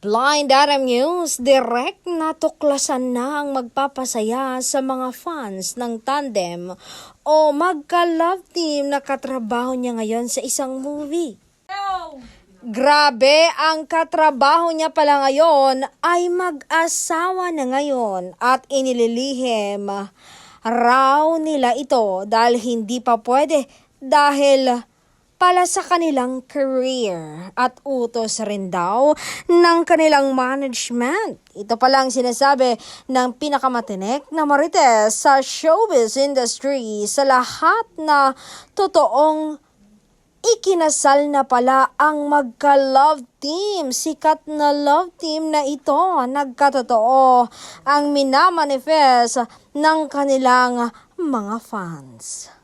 Blind Item News, direct na tuklasan na ang magpapasaya sa mga fans ng tandem o magka-love team na katrabaho niya ngayon sa isang movie. Grabe, ang katrabaho niya pala ngayon ay mag-asawa na ngayon at inililihim raw nila ito dahil hindi pa pwede dahil pala sa kanilang career at utos rin daw ng kanilang management. Ito palang sinasabi ng pinakamatinik na marites sa showbiz industry sa lahat na totoong ikinasal na pala ang magka-love team. Sikat na love team na ito. Nagkatotoo ang minamanifest ng kanilang mga fans.